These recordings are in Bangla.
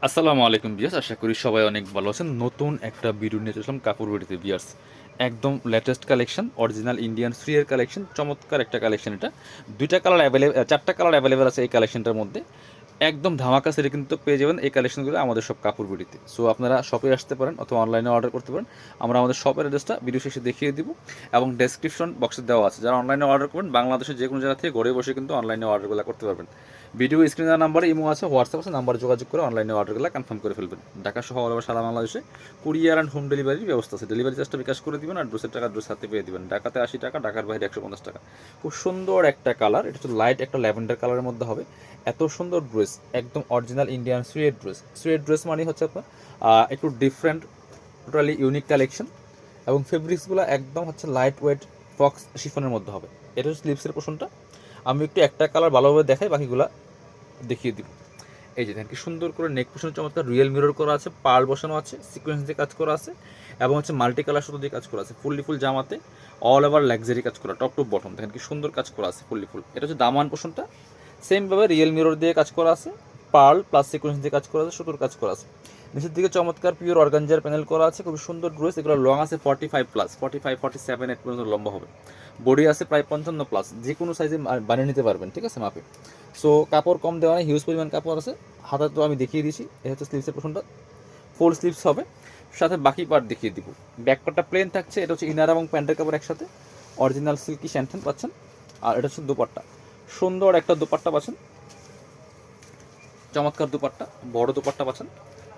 আসসালামু আলাইকুম বিয়ার্স, আশা করি সবাই অনেক ভালো আছেন। নতুন একটা ভিডিও নিয়ে চললাম কাপড় বিড়িতে বিয়ার্স। একদম লেটেস্ট কালেকশন, অরিজিনাল ইন্ডিয়ান ফ্রিয়ের কালেকশন, চমৎকার একটা কালেকশন। এটা দুইটা কালার অ্যাভেলেবল, চারটা কালার অ্যাভেলেবেল আছে এই কালেকশনটার মধ্যে। একদম ধামাকা সেটা কিন্তু পেয়ে যাবেন এই কালেকশনগুলো আমাদের সব কাপড় বিড়িতে। সো আপনারা শপে আসতে পারেন অথবা অনলাইনে অর্ডার করতে পারেন। আমরা আমাদের শপের অ্যাড্রেসটা ভিডিও শেষে দেখিয়ে দিব এবং ডেসক্রিপশন বক্সে দেওয়া আছে। যারা অনলাইনে অর্ডার করবেন বাংলাদেশের যে কোনো জায়গা থেকে ঘরে বসে কিন্তু অনলাইনে অর্ডারগুলো করতে পারবেন। ভিডিও স্ক্রিনে দেওয়া নাম্বারে ইমো আছে, হোয়াটসঅ্যাপ আছে, নাম্বারে যোগাযোগ করে অনলাইনে অর্ডারগুলো কনফার্ম করে ফেলবেন। ঢাকা সহ অল ওভার সারা বাংলাদেশে কুরিয়ার অ্যান্ড হোম ডেলিভারির ব্যবস্থা আছে। ডেলিভারি চার্জটা বিকাশ করে দিবেন আর ড্রেসের টাকা ড্রেস হাতে পেয়ে দিবেন। ঢাকাতে 80 টাকা, ঢাকার বাইরে 150 টাকা। খুব সুন্দর একটা কালার, এটা হচ্ছে লাইট একটা ল্যাভেন্ডার কালারের মধ্যে হবে। এত সুন্দর ড্রেস, একদম original Indian suede dress. Suede dress মানে হচ্ছে আপনার একটু ডিফারেন্ট, টোটালি ইউনিক কালেকশন এবং ফেব্রিক্সগুলো একদম হচ্ছে লাইট ওয়েট ফক্স শিফনের মধ্যে হবে। এটা হচ্ছে স্লিপসের পোর্শনটা। আমি একটু একটা কালার ভালোভাবে দেখাই, বাকিগুলো দেখিয়ে দিব। এই যে দেখেন কি সুন্দর করে নেক পোর্শন চমৎকার রিয়েল মিরর করা আছে, পার্ল বসানো আছে, সিকোয়েন্স দিয়ে কাজ করা আছে এবং হচ্ছে মাল্টি কালার সুতো দিয়ে কাজ করা আছে। ফুল জামাতে অল ওভার লাক্সারি কাজ করা, টপ টু বটম দেখেন কি সুন্দর কাজ করা আছে ফুল। এটা হচ্ছে দামান পোর্শনটা। সেমভাবে রিয়েল মিরর দিয়ে কাজ করা আছে, পার্ল প্লাস সিকোয়েন্স দিয়ে কাজ করা আছে, সুতোর কাজ করা আছে। নিচের দিকে চমৎকার পিওর অর্গানজার প্যানেল করা আছে, খুব সুন্দর ড্রেস। এগুলো লং আছে 45+, 45, 47 পর্যন্ত লম্বা হবে। বডি আছে প্রায় 55+, যে কোনো সাইজে বানিয়ে নিতে পারবেন, ঠিক আছে মাপে। সো কাপড় কম দেওয়া নেই, হিউজ পরিমাণ কাপড় আছে। হাতা তো আমি দেখিয়ে দিয়েছি, এটা হচ্ছে স্লিভসের পোর্শনটা, ফুল স্লিভস হবে। সাথে বাকি পার্ট দেখিয়ে দিব। ব্যাক পার্টটা প্লেন থাকছে, এটা হচ্ছে ইনার এবং প্যান্টের কাপড় একসাথে। অরিজিনাল সিল্কি স্যান্টেন পাচ্ছেন। আর এটা হচ্ছে দুপাট্টা, সুন্দর একটা দুপাট্টা পাচ্ছেন, চমৎকার দুপাট্টা, বড় দুপাট্টা পাচ্ছেন।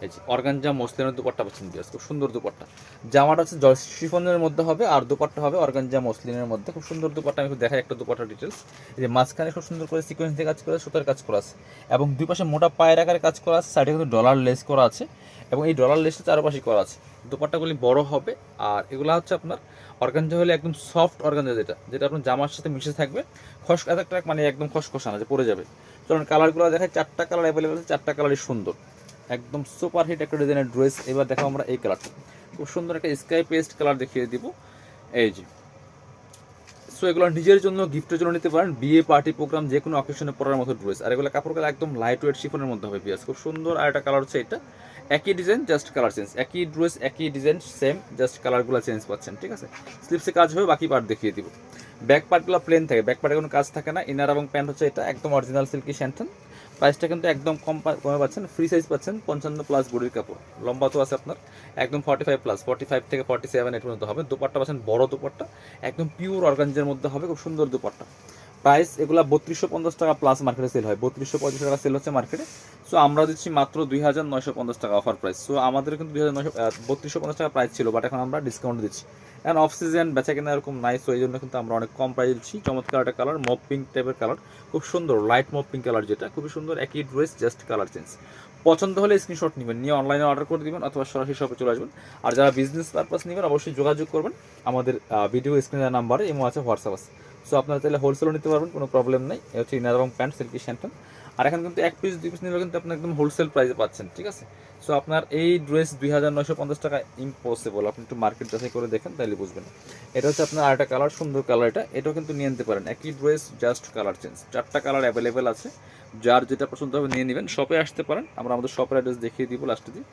এই যে অর্গানজা মসলিনের দুপাট্টা পাচ্ছেন বিয়াস, খুব সুন্দর দুপাট্টা। জামাটা হচ্ছে শিফনের মধ্যে হবে আর দুপাট্টা হবে অর্গানজা মসলিনের মধ্যে। খুব সুন্দর দুপাট্টা, আমি একটু দেখাই একটা দুপাট্টার ডিটেলস। এই যে মাঝখানে খুব সুন্দর করে সিকোয়েন্স দিয়ে কাজ করা আছে, সুতার কাজ করা আছে এবং দুই পাশে মোটা পায়ের আকারে কাজ করা আছে। সাইডে কিন্তু ডলার লেস করা আছে এবং এই ডলার লেসটা চারপাশে করা আছে। দুপাট্টাগুলি বড় হবে আর এগুলো হচ্ছে আপনার অর্গানজা হলে একদম সফট অর্গানজা, যেটা যেটা আপনার জামার সাথে মিশে থাকবে। একটা মানে একদম খসখসানা যে পড়ে যাবে। চলুন কালারগুলো দেখায়, চারটা কালার অ্যাভেলেবেল আছে, চারটা কালারই সুন্দর, একদম সুপার হিট একটা ডিজাইনের ড্রেস। এবার দেখো আমরা এই কালারটা, খুব সুন্দর একটা স্কাই পেস্ট কালার দেখিয়ে দিব। এই যে সো এগুলো নিজের জন্য গিফটের জন্য নিতে পারেন, বিয়ে পার্টি প্রোগ্রাম যে কোনো অকেশনে পরার মতো ড্রেস। আর এগুলো কাপড়গুলো একদম লাইট ওয়েট শিফনের মধ্যে হবে পিয়াস, খুব সুন্দর। আর একটা কালার হচ্ছে এটা, একই ডিজাইন জাস্ট কালার চেঞ্জ, একই ড্রেস একই ডিজাইন সেম, জাস্ট কালারগুলো চেঞ্জ পাচ্ছেন, ঠিক আছে। স্লিপসে কাজ হবে, বাকি পার্ট দেখিয়ে দিব। ব্যাক পার্টগুলো প্লেন থাকে, ব্যাক পার্টে কোনো কাজ থাকে না। ইনার এবং প্যান্ট হচ্ছে এটা, একদম অরিজিনাল সিল্কি স্যান্টন। প্রাইসটা কিন্তু একদম কমে পাচ্ছেন, ফ্রি সাইজ পাচ্ছেন, 55+ বডির কাপড়। লম্বা তো আছে আপনার একদম 45+, 45 থেকে 47 এর পর্যন্ত হবে। দুপাট্টা পাচ্ছেন বড় দুপাট্টা, একদম পিওর অর্গানজার মধ্যে হবে, খুব সুন্দর দুপাট্টা। প্রাইস এগুলা 3250 টাকা প্লাস মার্কেটে সেল হয়, 3250 টাকা সেল হচ্ছে মার্কেটে। সো আমরা দিচ্ছি মাত্র 2950 টাকা অফার প্রাইস। সো আমাদের কিন্তু 3250 টাকা প্রাইস ছিল, বাট এখন আমরা ডিসকাউন্ট দিচ্ছি। এখন অফ সিজন বেচা কেনা এরকম নাই, সো এই জন্য কিন্তু আমরা অনেক কম প্রাইস দিচ্ছি। চমৎকার একটা কালার, মপ পিঙ্ক টাইপের কালার, খুব সুন্দর লাইট মপ পিঙ্ক কালার, যেটা খুবই সুন্দর। একই ড্রেস জাস্ট কালার চেঞ্জ। পছন্দ হলে স্ক্রিনশট নেবেন, নিয়ে অনলাইনে অর্ডার করে দিবেন অথবা সরাসরি শপে চলে আসবেন। আর যারা বিজনেস পারপাস নেবেন অবশ্যই যোগাযোগ করবেন আমাদের ভিডিও স্ক্রিনের নাম্বারে, ইমো আছে, হোয়াটসঅ্যাপ আছে। সো আপনারা চাইলে হোলসেলও নিতে পারবেন, কোনো প্রবলেম নেই। এ হচ্ছে ইনার এবং প্যান্ট সিল্কি স্যান্টন। আর এখন কিন্তু 1 পিস 2 পিস নিলেও কিন্তু আপনি একদম হোলসেল প্রাইসে পাচ্ছেন, ঠিক আছে। সো আপনার এই ড্রেস 2950 টাকা ইম্পসিবল, আপনি একটু মার্কেট যাচাই করে দেখেন তাহলে বুঝবেন। এটা হচ্ছে আপনার আরেকটা কালার, সুন্দর কালার। এটাও কিন্তু নিয়ে নিতে পারেন, একই ড্রেস জাস্ট কালার চেঞ্জ। চারটা কালার অ্যাভেলেবেল আছে, যার যেটা পছন্দ হবে নিয়ে নেবেন। শপে আসতে পারেন, আমরা আমাদের শপের অ্যাড্রেস দেখিয়ে দিব লাস্টে দিই।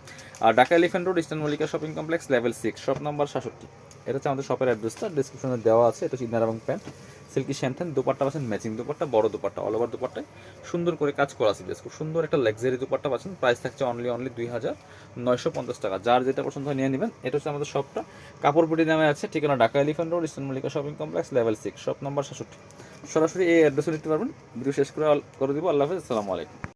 আর Dhaka elephant road, eastern Mallika shopping complex, level 6, shop number 67। এটা হচ্ছে আমাদের শপের অ্যাড্রেসটা, ডিসক্রিপশনে দেওয়া আছে। এটা হচ্ছে ইনার এবং প্যান্ট সিল্কি স্যান্টেন। দুপাট্টা পাচ্ছেন ম্যাচিং দুপাট্টা, বড় দুপাট্টা, অল ওভার দুপাট্টায় সুন্দর করে কাজ করা আছে। খুব সুন্দর একটা লাক্সারি দুপাট্টা পাচ্ছেন। প্রাইস থাকছে অনলি 2950 টাকা। যার যেটা পছন্দ হয় নিয়ে নেবেন। এটা হচ্ছে আমাদের শপটা, কাপড় বুটি নামে আছে, ঠিকানা Dhaka elephant road, eastern Mallika shopping complex, level 6, shop number 67। সরাসরি এই অ্যাড্রেসে নিতে পারবেন। ভিডিও শেষ করে দিব। আল্লাহ হাফেজ, আসসালামু আলাইকুম।